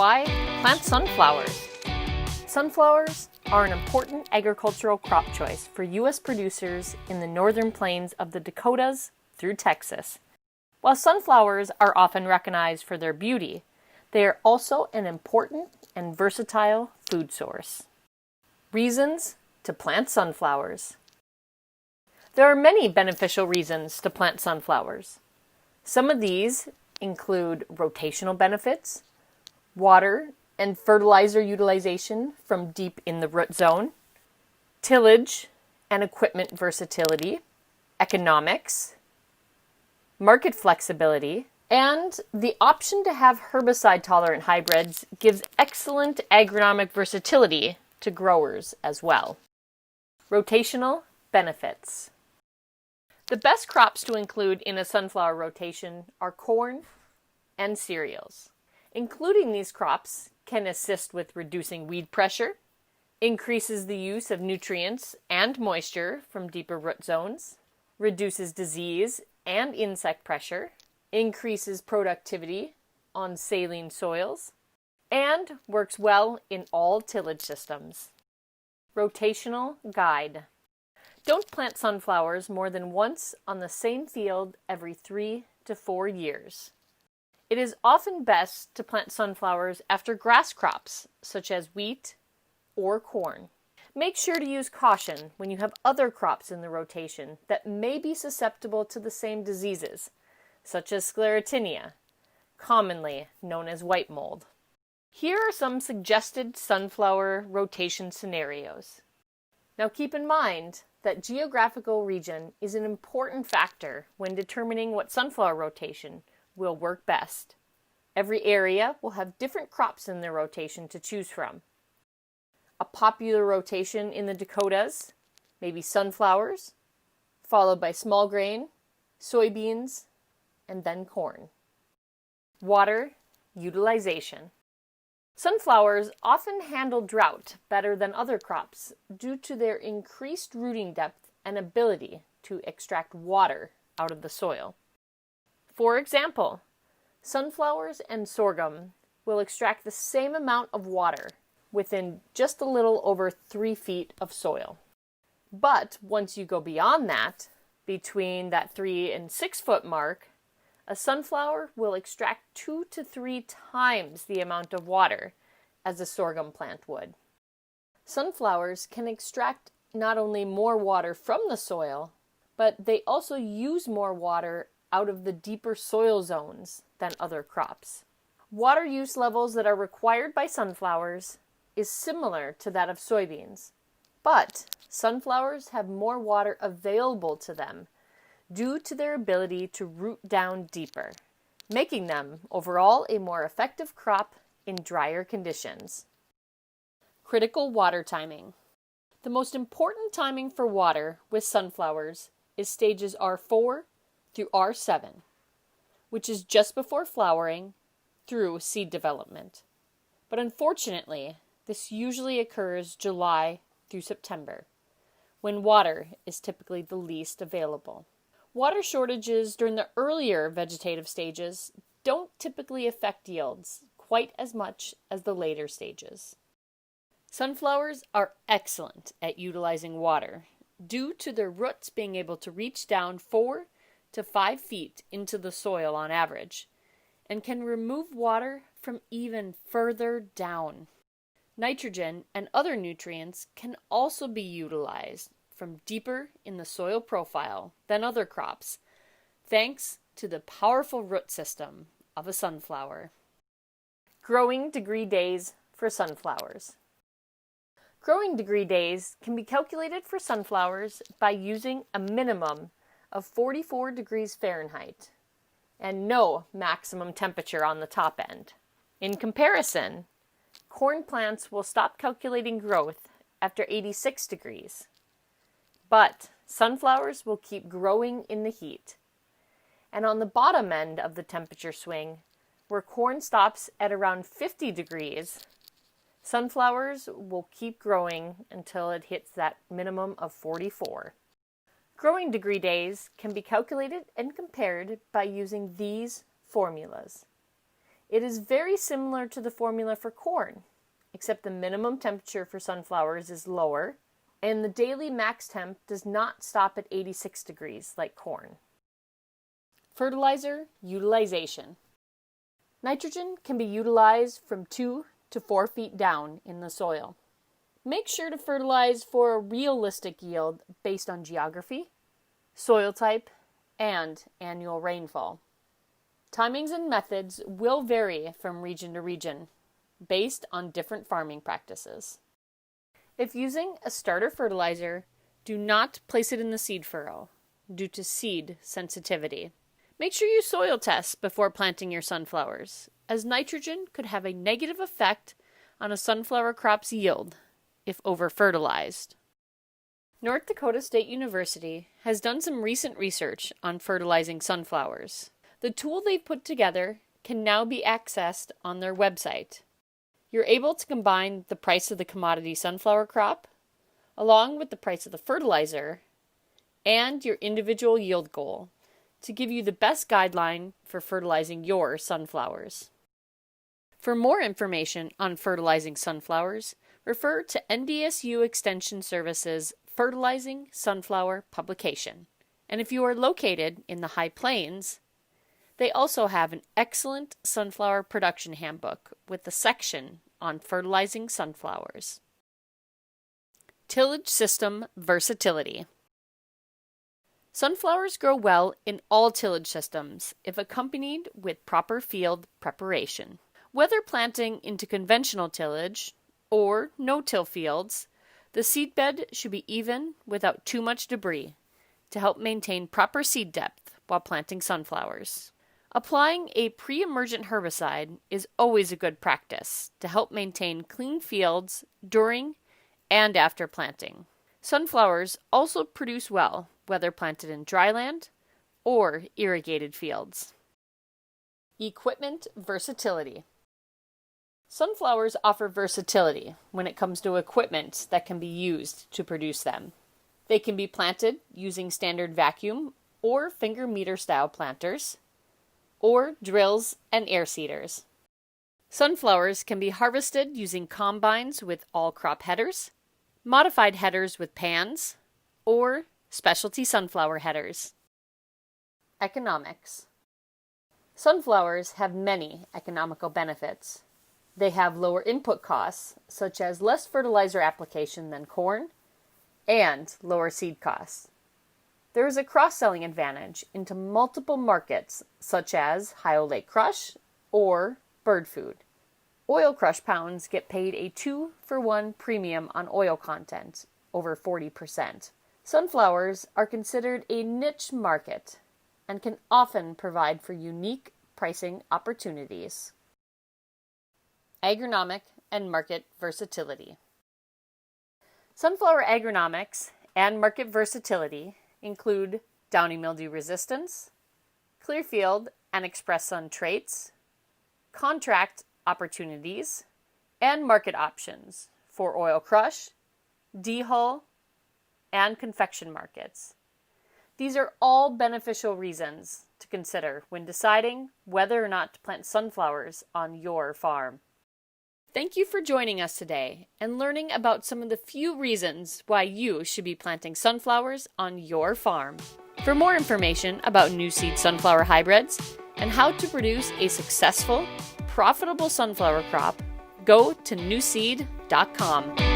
why plant sunflowers. Sunflowers are an important agricultural crop choice for U.S. producers in the northern plains of the Dakotas through Texas. While sunflowers are often recognized for their beauty, they are also an important and versatile food source. Reasons to plant sunflowers. There are many beneficial reasons to plant sunflowers. Some of these include rotational benefits, water and fertilizer utilization from deep in the root zone, tillage and equipment versatility, economics, market flexibility, and the option to have herbicide-tolerant hybrids gives excellent agronomic versatility to growers as well. Rotational benefits. The best crops to include in a sunflower rotation are corn and cereals. Including these crops can assist with reducing weed pressure, increases the use of nutrients and moisture from deeper root zones, reduces disease and insect pressure, increases productivity on saline soils, and works well in all tillage systems. Rotational guide. Don't plant sunflowers more than once on the same field every 3 to 4 years. It is often best to plant sunflowers after grass crops, such as wheat or corn. Make sure to use caution when you have other crops in the rotation that may be susceptible to the same diseases, such as sclerotinia, commonly known as white mold. Here are some suggested sunflower rotation scenarios. Now keep in mind that geographical region is an important factor when determining what sunflower rotation will work best. Every area will have different crops in their rotation to choose from. A popular rotation in the Dakotas may be sunflowers, followed by small grain, soybeans, and then corn. Water utilization. Sunflowers often handle drought better than other crops due to their increased rooting depth and ability to extract water out of the soil. For example, sunflowers and sorghum will extract the same amount of water within just a little over 3 feet of soil. But once you go beyond that, between that 3 and 6 foot mark, a sunflower will extract 2 to 3 times the amount of water as a sorghum plant would. Sunflowers can extract not only more water from the soil, but they also use more water out of the deeper soil zones than other crops. Water use levels that are required by sunflowers is similar to that of soybeans, but sunflowers have more water available to them due to their ability to root down deeper, making them overall a more effective crop in drier conditions. Critical water timing. The most important timing for water with sunflowers is stages R4 through R7, which is just before flowering through seed development. But unfortunately, this usually occurs July through September, when water is typically the least available. Water shortages during the earlier vegetative stages don't typically affect yields quite as much as the later stages. Sunflowers are excellent at utilizing water due to their roots being able to reach down 4 to 5 feet into the soil on average, and can remove water from even further down. Nitrogen and other nutrients can also be utilized from deeper in the soil profile than other crops, thanks to the powerful root system of a sunflower. Growing degree days for sunflowers. Growing degree days can be calculated for sunflowers by using a minimum of 44 degrees Fahrenheit and no maximum temperature on the top end. In comparison, corn plants will stop calculating growth after 86 degrees, but sunflowers will keep growing in the heat. And on the bottom end of the temperature swing, where corn stops at around 50 degrees, sunflowers will keep growing until it hits that minimum of 44. Growing degree days can be calculated and compared by using these formulas. It is very similar to the formula for corn, except the minimum temperature for sunflowers is lower, and the daily max temp does not stop at 86 degrees like corn. Fertilizer utilization. Nitrogen can be utilized from 2 to 4 feet down in the soil. Make sure to fertilize for a realistic yield based on geography, soil type, and annual rainfall. Timings and methods will vary from region to region, based on different farming practices. If using a starter fertilizer, do not place it in the seed furrow due to seed sensitivity. Make sure you soil test before planting your sunflowers, as nitrogen could have a negative effect on a sunflower crop's yield if over-fertilized. North Dakota State University has done some recent research on fertilizing sunflowers. The tool they've put together can now be accessed on their website. You're able to combine the price of the commodity sunflower crop, along with the price of the fertilizer, and your individual yield goal to give you the best guideline for fertilizing your sunflowers. For more information on fertilizing sunflowers, refer to NDSU Extension Services Fertilizing Sunflower publication. And if you are located in the High Plains, they also have an excellent sunflower production handbook with a section on fertilizing sunflowers. Tillage system versatility. Sunflowers grow well in all tillage systems if accompanied with proper field preparation. Whether planting into conventional tillage or no-till fields, the seedbed should be even without too much debris to help maintain proper seed depth while planting sunflowers. Applying a pre-emergent herbicide is always a good practice to help maintain clean fields during and after planting. Sunflowers also produce well whether planted in dryland or irrigated fields. Equipment versatility. Sunflowers offer versatility when it comes to equipment that can be used to produce them. They can be planted using standard vacuum or finger meter style planters, or drills and air seeders. Sunflowers can be harvested using combines with all-crop headers, modified headers with pans, or specialty sunflower headers. Economics. Sunflowers have many economical benefits. They have lower input costs, such as less fertilizer application than corn, and lower seed costs. There is a cross-selling advantage into multiple markets, such as High-Oleic crush or bird food. Oil crush pounds get paid a 2-for-1 premium on oil content, over 40%. Sunflowers are considered a niche market and can often provide for unique pricing opportunities. Agronomic and market versatility. Sunflower agronomics and market versatility include downy mildew resistance, clear field and express sun traits, contract opportunities, and market options for oil crush, dehull, and confection markets. These are all beneficial reasons to consider when deciding whether or not to plant sunflowers on your farm. Thank you for joining us today and learning about some of the few reasons why you should be planting sunflowers on your farm. For more information about Nuseed sunflower hybrids and how to produce a successful, profitable sunflower crop, go to nuseed.com.